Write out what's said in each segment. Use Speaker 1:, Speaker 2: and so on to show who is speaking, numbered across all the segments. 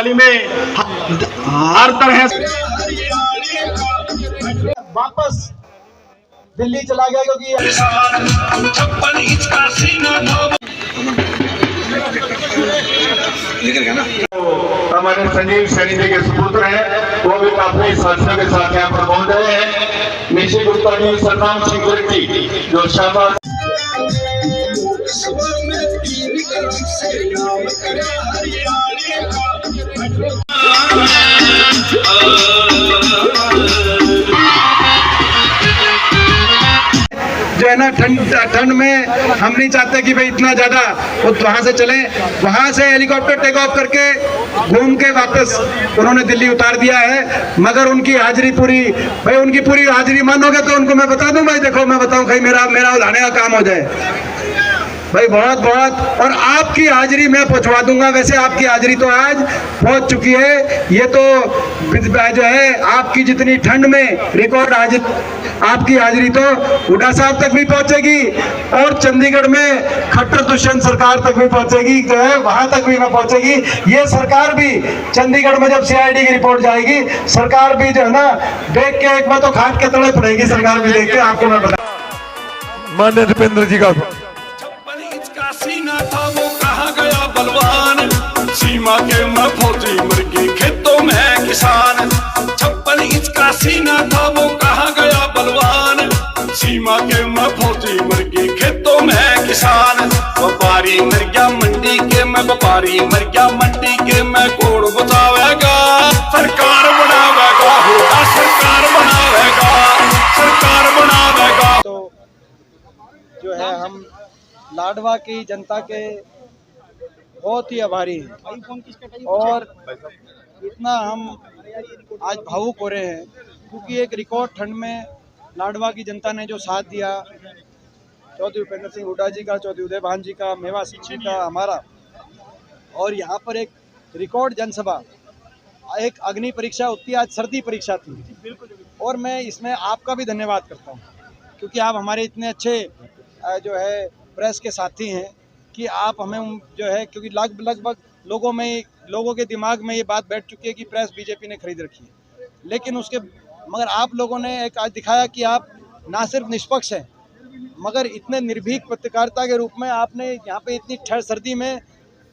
Speaker 1: Rally में हर तरह से वापस दिल्ली चला गया, क्योंकि हमारे संजीव सैनी जी के सुपुत्र हैं, वो भी काफी साथियों के साथ यहाँ पर पहुंच रहे हैं। निश्चित गुप्ता जी, सतनाम सिक्योरिटी जो शाबाश
Speaker 2: जो है ना, ठंड में हम नहीं चाहते कि भाई इतना ज्यादा वो वहां से चले। वहां से हेलीकॉप्टर टेक ऑफ करके घूम के वापस उन्होंने दिल्ली उतार दिया है। मगर उनकी हाजिरी पूरी, भाई उनकी पूरी हाजिरी मानोगे तो उनको मैं बता दूं, भाई देखो मैं बताऊं भाई मेरा उठाने का काम हो जाए भाई, बहुत बहुत। और आपकी हाजिरी मैं पहुंचवा दूंगा। वैसे आपकी हाजिरी तो आज पहुंच चुकी है। ये तो जो है आपकी जितनी ठंड में रिकॉर्ड आपकी हाजिरी तो हुड्डा साहब तक भी पहुंचेगी और चंडीगढ़ में खट्टर दुष्यंत सरकार तक भी पहुंचेगी, जो है वहां तक भी ना पहुंचेगी। ये सरकार भी चंडीगढ़ में जब सीआईडी की रिपोर्ट जाएगी, सरकार भी जो है ना देख के एक बार तो खाट के तले पड़ेगी, सरकार भी देख के। आपको मैं बता,
Speaker 3: माननीय दीपेंद्र जी का
Speaker 4: सीना था वो कहा गया बलवान, सीमा के मैं फौजी मुर्गी खेतों में किसान। 56 इंच का सीना था वो कहा गया बलवान, सीमा के मैं फौजी मुर्गी खेतों में किसान। व्यापारी मर गया मंडी के मैं, व्यापारी मर गया मंडी के मैं, कोड़ बचावेगा सरकार बनावेगा, होगा सरकार बनावेगा, सरकार बनावेगा।
Speaker 2: तो जो है हम लाडवा की जनता के बहुत ही आभारी हैं और इतना हम आज भावुक हो रहे हैं, क्योंकि एक रिकॉर्ड ठंड में लाडवा की जनता ने जो साथ दिया, चौधरी उपेंद्र सिंह हुड्डा जी का, चौधरी उदय भान जी का, मेवा सिंह जी का, हमारा, और यहाँ पर एक रिकॉर्ड जनसभा, एक अग्नि परीक्षा होती है, आज सर्दी परीक्षा थी। और मैं इसमें आपका भी धन्यवाद करता हूँ, क्योंकि आप हमारे इतने अच्छे जो है प्रेस के साथी हैं कि आप हमें जो है, क्योंकि लगभग लोगों के दिमाग में ये बात बैठ चुकी है कि प्रेस बीजेपी ने खरीद रखी है, लेकिन मगर आप लोगों ने एक आज दिखाया कि आप ना सिर्फ निष्पक्ष हैं, मगर इतने निर्भीक पत्रकारिता के रूप में आपने यहाँ पे इतनी सर्दी में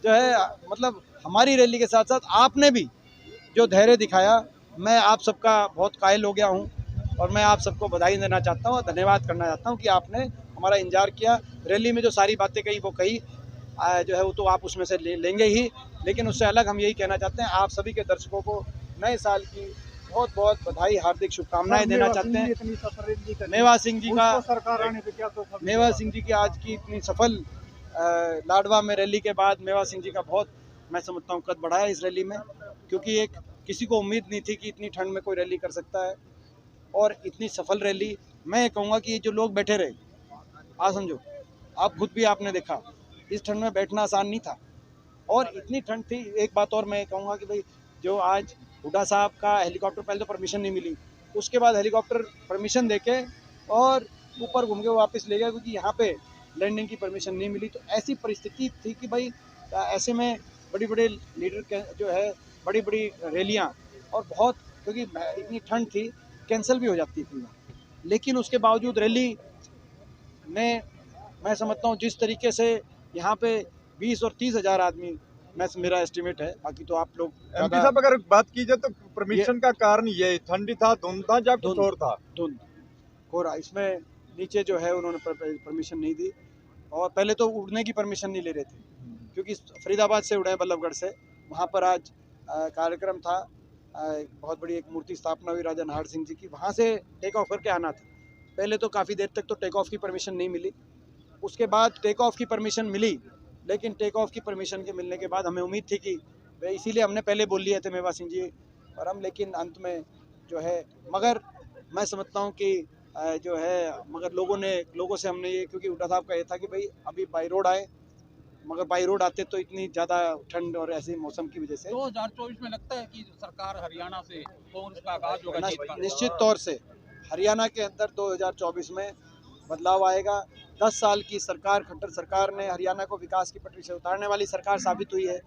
Speaker 2: जो है, मतलब हमारी रैली के साथ साथ आपने भी जो धैर्य दिखाया, मैं आप सबका बहुत कायल हो गया हूँ और मैं आप सबको बधाई देना चाहता हूँ और धन्यवाद करना चाहता हूँ कि आपने हमारा इंतजार किया। रैली में जो सारी बातें कही वो कही जो है वो तो आप उसमें से लेंगे ही, लेकिन उससे अलग हम यही कहना चाहते हैं, आप सभी के दर्शकों को नए साल की बहुत बहुत बधाई, हार्दिक शुभकामनाएं देना चाहते हैं। मेवा सिंह जी का, मेवा सिंह जी की आज की इतनी सफल लाडवा में रैली के बाद मेवा सिंह जी का बहुत, मैं समझता हूँ, कद बढ़ा है इस रैली में, क्योंकि एक किसी को उम्मीद नहीं थी कि इतनी ठंड में कोई रैली कर सकता है और इतनी सफल रैली। मैं कहूँगा कि जो लोग बैठे रहे, हाँ समझो, आप खुद भी आपने देखा इस ठंड में बैठना आसान नहीं था और इतनी ठंड थी। एक बात और मैं कहूँगा कि भाई जो आज हुड्डा साहब का हेलीकॉप्टर, पहले तो परमिशन नहीं मिली, उसके बाद हेलीकॉप्टर परमिशन देके और ऊपर घूम के वापस ले गया, क्योंकि यहाँ पे लैंडिंग की परमिशन नहीं मिली। तो ऐसी परिस्थिति थी कि भाई ऐसे में बड़ी बड़े लीडर के जो है, बड़ी बड़ी रैलियाँ और बहुत, क्योंकि इतनी ठंड थी कैंसिल भी हो जाती थी, लेकिन उसके बावजूद रैली में मैं समझता हूँ जिस तरीके से यहाँ पे 20 और 30 हज़ार आदमी, मेरा एस्टिमेट है, बाकी तो आप लोग।
Speaker 3: एमपी साहब अगर बात की जाए तो परमिशन का कारण ये ठंडी था, धुंध था या कुछ और था?
Speaker 2: धुंध कोहरा, इसमें नीचे जो है उन्होंने परमिशन नहीं दी और पहले तो उड़ने की परमिशन नहीं ले रहे थे, क्योंकि फरीदाबाद से उड़े, बल्लभगढ़ से, वहाँ पर आज कार्यक्रम था, बहुत बड़ी एक मूर्ति स्थापना हुई राजा नाहर सिंह जी की, वहाँ से टेक ऑफ करके आना था। पहले तो काफ़ी देर तक तो टेक ऑफ की परमिशन नहीं मिली, उसके बाद टेक ऑफ की परमिशन मिली, लेकिन टेक ऑफ की परमिशन के मिलने के बाद हमें उम्मीद थी कि इसीलिए हमने पहले बोल लिए थे मेवा सिंह जी और हम, लेकिन अंत में जो है, मगर मैं समझता हूँ कि जो है, मगर लोगों से हमने ये, क्योंकि हुड्डा साहब का ये था कि भाई अभी बाई रोड आए, मगर बाई रोड आते तो इतनी ज़्यादा ठंड और ऐसे मौसम की वजह से
Speaker 5: 2024 में लगता है कि सरकार हरियाणा से कांग्रेस का आगाज होगा।
Speaker 2: निश्चित तौर से हरियाणा के अंदर 2024 में बदलाव आएगा 10 साल की सरकार, खट्टर सरकार ने हरियाणा को विकास की पटरी से उतारने वाली सरकार साबित हुई है।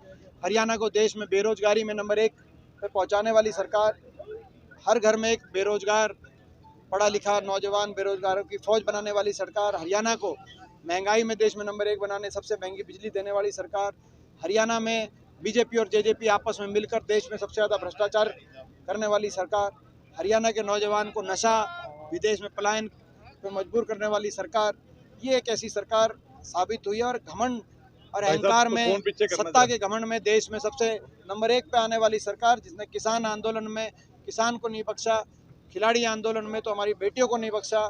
Speaker 2: हरियाणा को देश में बेरोजगारी में नंबर 1 पे पहुंचाने वाली सरकार, हर घर में एक बेरोजगार पढ़ा लिखा नौजवान बेरोजगारों की फौज बनाने वाली सरकार, हरियाणा को महंगाई में देश में नंबर 1 बनाने, सबसे महंगी बिजली देने वाली सरकार, हरियाणा में बीजेपी और जेजेपी आपस में मिलकर देश में सबसे ज़्यादा भ्रष्टाचार करने वाली सरकार, हरियाणा के नौजवान को नशा, विदेश में पलायन पर मजबूर करने वाली सरकार, ये एक ऐसी सरकार साबित हुई है। और घमंड और अहंकार में, सत्ता के घमंड में देश में सबसे नंबर 1 पे आने वाली सरकार, जिसने किसान आंदोलन में किसान को नहीं बख्शा, खिलाड़ी आंदोलन में तो हमारी बेटियों को नहीं बख्शा,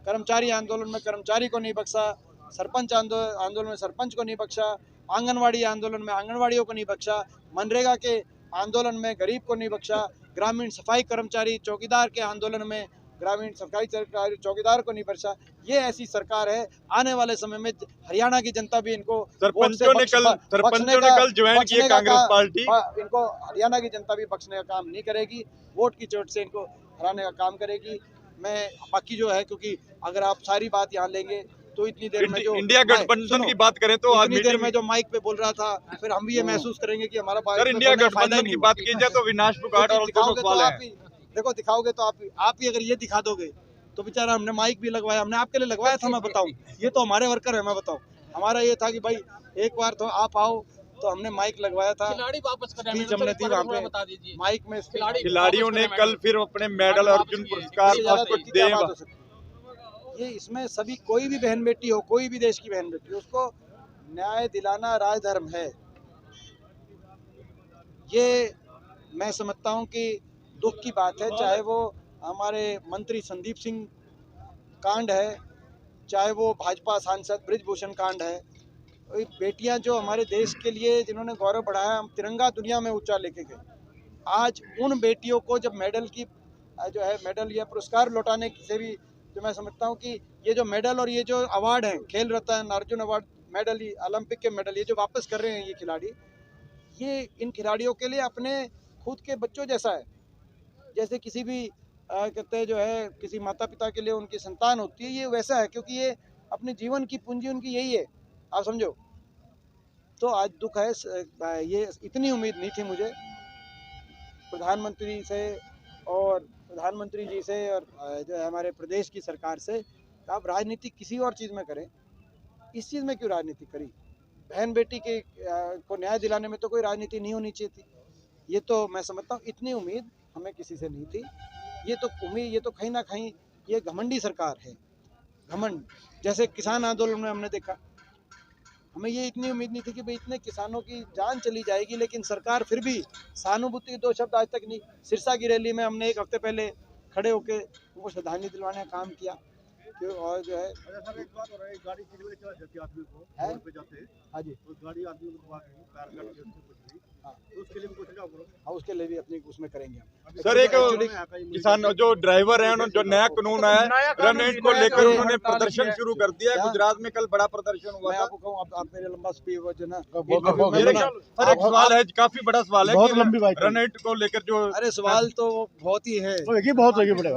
Speaker 2: कर्मचारी आंदोलन में कर्मचारी को नहीं बख्शा, सरपंच आंदोलन में सरपंच को नहीं बख्शा, आंगनवाड़ी आंदोलन में आंगनवाड़ियों को नहीं बख्शा, मनरेगा के आंदोलन में गरीब को नहीं बख्शा, ग्रामीण सफाई कर्मचारी चौकीदार के आंदोलन में ग्रामीण सफाई चौकीदार को नहीं बख्शा। ये ऐसी सरकार है, आने वाले समय में हरियाणा की जनता भी इनको
Speaker 3: सरपंचों ने कल ज्वाइन किया कांग्रेस पार्टी,
Speaker 2: इनको हरियाणा की जनता भी बख्शने का काम नहीं करेगी, वोट की चोट से इनको हराने का काम करेगी। मैं बाकी जो है, क्योंकि अगर आप सारी बात यहाँ लेंगे तो इतनी देर में जो
Speaker 3: इंडिया गठबंधन की बात करें तो
Speaker 2: इतनी देर में जो माइक पे बोल रहा था, फिर हम भी ये महसूस करेंगे कि हमारा
Speaker 3: सर इंडिया गठबंधन की बात की जाए तो विनाश पुगाड़ और दोनों सवाल है।
Speaker 2: देखो दिखाओगे तो आप ही अगर ये दिखा दोगे तो बेचारा, हमने माइक भी लगवाया, हमने आपके लिए लगवाया था, मैं बताऊं, ये तो हमारे वर्कर है, मैं बताऊं, हमारा ये था कि भाई एक बार तो आप आओ, तो हमने माइक लगवाया था,
Speaker 5: खिलाड़ी वापस कर
Speaker 2: स्पीच हमने दी वहाँ पे,
Speaker 5: बता दीजिए
Speaker 2: माइक में
Speaker 3: खिलाड़ियों ने कल फिर अपने मेडल अर्जुन पुरस्कार
Speaker 2: ये इसमें सभी, कोई भी बहन बेटी हो, कोई भी देश की बहन बेटी हो, उसको न्याय दिलाना राजधर्म है। ये मैं समझता हूँ कि दुख की बात है, चाहे वो हमारे मंत्री संदीप सिंह कांड है, चाहे वो भाजपा सांसद बृजभूषण कांड है, बेटियां जो हमारे देश के लिए जिन्होंने गौरव बढ़ाया, हम तिरंगा दुनिया में ऊंचा लेके गए, आज उन बेटियों को जब मेडल की जो है मेडल या पुरस्कार लौटाने से भी, जो मैं समझता हूँ कि ये जो मेडल और ये जो अवार्ड हैं, खेल रत्न, अर्जुन अवार्ड, मेडल, ओलंपिक के मेडल, ये जो वापस कर रहे हैं ये खिलाड़ी, ये इन खिलाड़ियों के लिए अपने खुद के बच्चों जैसा है। जैसे किसी भी कहते हैं जो है, किसी माता पिता के लिए उनकी संतान होती है, ये वैसा है, क्योंकि ये अपने जीवन की पूंजी उनकी यही है, आप समझो। तो आज दुख है, ये इतनी उम्मीद नहीं थी मुझे प्रधानमंत्री से और प्रधानमंत्री जी से और जो है हमारे प्रदेश की सरकार से, आप राजनीति किसी और चीज़ में करें, इस चीज़ में क्यों राजनीति करी? बहन बेटी के को न्याय दिलाने में तो कोई राजनीति नहीं होनी चाहिए थी। ये तो मैं समझता हूँ इतनी उम्मीद हमें किसी से नहीं थी। ये तो उम्मीद, ये तो कहीं ना कहीं ये घमंडी सरकार है, घमंड। जैसे किसान आंदोलन में हमने देखा, हमें ये इतनी उम्मीद नहीं थी कि भाई इतने किसानों की जान चली जाएगी, लेकिन सरकार फिर भी सहानुभूति के 2 शब्द आज तक नहीं। सिरसा की रैली में हमने 1 हफ्ते पहले खड़े होकर उनको श्रद्धांजलि दिलवाने का काम किया, और जो है
Speaker 6: गाड़ी आदमी को
Speaker 2: हाँ जी,
Speaker 6: गाड़ी आदमी उसके लिए भी कुछ ना करो।
Speaker 2: हाँ, उसके लिए भी अपनी उसमें करेंगे हम।
Speaker 3: सर एक किसान जो ड्राइवर है, जो नया कानून है रन एंड को लेकर उन्होंने प्रदर्शन शुरू कर दिया है। गुजरात में कल बड़ा प्रदर्शन हुआ था।
Speaker 2: आपको कहूँ, आप मेरे लंबा स्पीच जो ना,
Speaker 3: सर एक सवाल है, काफी बड़ा सवाल है,
Speaker 6: बहुत लंबी बात
Speaker 3: रन एंड को लेकर जो,
Speaker 2: अरे सवाल तो बहुत ही है,
Speaker 6: बहुत बड़े भाई।